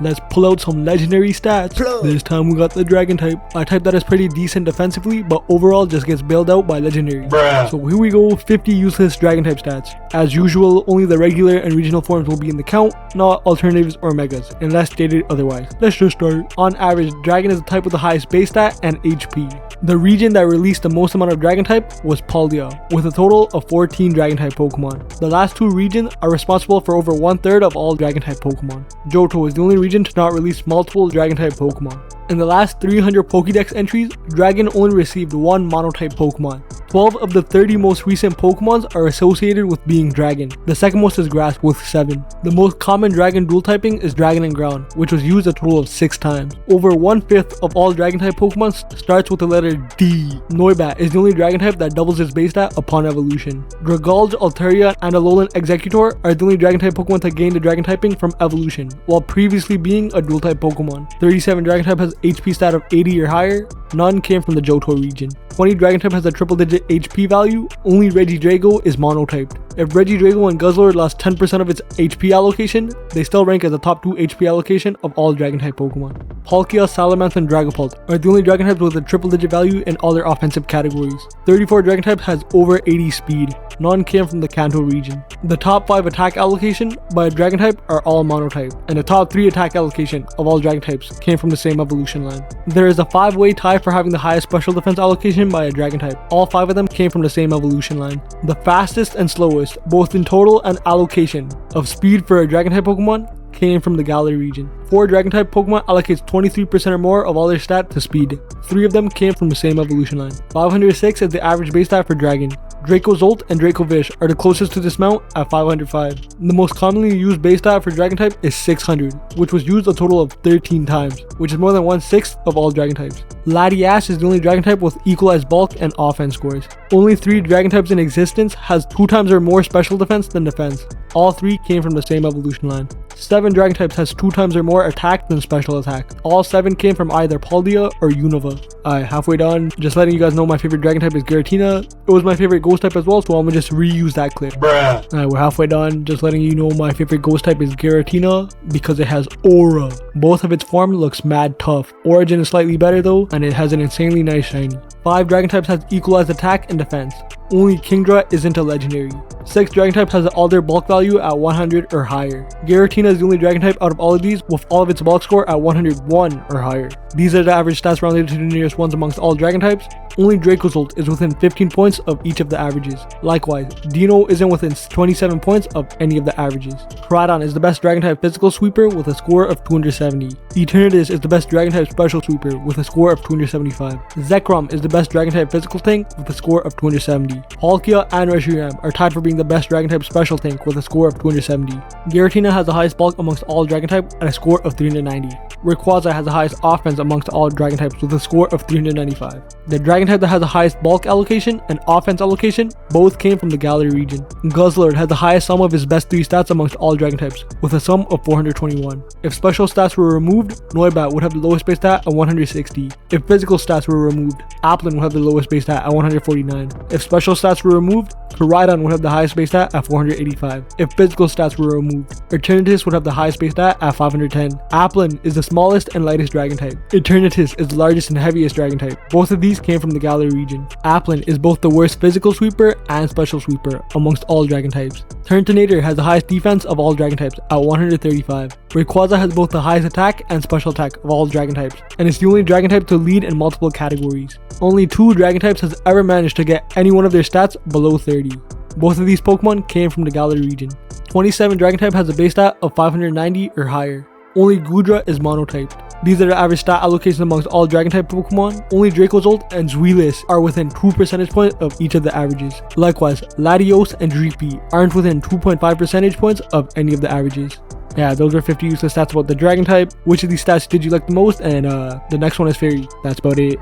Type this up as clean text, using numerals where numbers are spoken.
let's pull out some legendary stats. This time we got the dragon type, a type that is pretty decent defensively, but overall just gets bailed out by legendary. So here we go, 50 useless dragon type stats. As usual, only the regular and regional forms will be in the count, not alternatives or megas, unless stated otherwise. Let's just start. On average, dragon is the type with the highest base stat and HP. The region that released the most amount of dragon type was Paldea, with a total of 14 dragon type Pokemon. The last two regions are responsible for over 1/3 of all dragon type Pokemon. Johto is the only region to not release multiple dragon type Pokemon. In the last 300 Pokédex entries, Dragon only received one monotype Pokemon. 12 of the 30 most recent Pokemons are associated with being Dragon. The second most is Grass with 7. The most common Dragon dual typing is Dragon and Ground, which was used a total of 6 times. Over 1/5 of all Dragon type Pokemon starts with the letter D. Noibat is the only Dragon type that doubles its base stat upon evolution. Dragalge, Altaria, and Alolan Executor are the only Dragon type Pokemon to gain the Dragon typing from evolution, while previously being a dual type Pokemon. 37 Dragon type has HP stat of 80 or higher. None came from the Johto region. 20 Dragon type has a triple digit HP value. Only Regidrago is monotyped. If Regidrago and Guzzlord lost 10% of its HP allocation, they still rank as the top 2 HP allocation of all Dragon type Pokemon. Palkia, Salamence, and Dragapult are the only Dragon types with a triple digit value in all their offensive categories. 34 Dragon types has over 80 speed. None came from the Kanto region. The top 5 attack allocation by a Dragon type are all monotype, and the top 3 attack allocation of all Dragon types came from the same evolution line. There is a 5-way tie for having the highest special defense allocation by a Dragon type. All 5 of them came from the same evolution line. The fastest and slowest, both in total and allocation, of speed for a Dragon type Pokemon came from the Galar region. 4 Dragon type Pokemon allocates 23% or more of all their stat to speed. 3 of them came from the same evolution line. 506 is the average base stat for Dragon. Dracozolt and Dracovish are the closest to this amount at 505. The most commonly used base stat for Dragon type is 600, which was used a total of 13 times, which is more than 1/6 of all Dragon types. Latias is the only Dragon type with equalized bulk and offense scores. Only 3 Dragon types in existence has 2 times or more special defense than defense. All 3 came from the same evolution line. 7 Dragon types has 2 times or more attack than special attack. All 7 came from either Paldea or Unova. Alright, halfway done. Just letting you guys know my favorite Dragon type is Giratina. It was my favorite Ghost type as well, so I'm gonna just reuse that clip. Alright, we're halfway done. Just letting you know my favorite Ghost type is Giratina because it has Aura. Both of its form looks mad tough. Origin is slightly better though, and it has an insanely nice shiny. 5 Dragon types has equalized attack and defense. Only Kingdra isn't a legendary. 6 Dragon types has all their bulk value at 100 or higher. Giratina is the only Dragon type out of all of these with all of its bulk score at 101 or higher. These are the average stats rounded to the nearest ones amongst all Dragon types. Only Dracozolt is within 15 points of each of the averages. Likewise, Dino isn't within 27 points of any of the averages. Koraidon is the best Dragon type physical sweeper with a score of 270. Eternatus is the best Dragon type special sweeper with a score of 275. Zekrom is the best Dragon type physical tank with a score of 270. Palkia and Reshiram are tied for being the best Dragon type special tank with a score of 270. Giratina has the highest bulk amongst all Dragon type at a score of 390. Rayquaza has the highest offense amongst all Dragon types with a score of 395. The Dragon type that has the highest bulk allocation and offense allocation both came from the Galar region. Guzzlord has the highest sum of his best 3 stats amongst all Dragon types with a sum of 421. If special stats were removed, Noibat would have the lowest base stat at 160. If physical stats were removed, Applin would have the lowest base stat at 149. If special stats were removed, Koraidon would have the highest base stat at 485. If physical stats were removed, Eternatus would have the highest base stat at 510. Applin is the smallest and lightest Dragon type. Eternatus is the largest and heaviest Dragon type. Both of these came from the Galar region. Applin is both the worst physical sweeper and special sweeper amongst all Dragon types. Turtonator has the highest defense of all Dragon types at 135. Rayquaza has both the highest attack and special attack of all Dragon types, and is the only Dragon type to lead in multiple categories. Only 2 Dragon types has ever managed to get any one of their stats below 30. Both of these Pokemon came from the Galar region. 27 Dragon type has a base stat of 590 or higher. Only Goodra is monotyped. These are the average stat allocations amongst all Dragon type Pokemon. Only Dracozolt and Zweilous are within 2 percentage points of each of the averages. Likewise, Latios and Dreepy aren't within 2.5 percentage points of any of the averages. Yeah, those are 50 useless stats about the Dragon type. Which of these stats did you like the most? And the next one is Fairy. That's about it.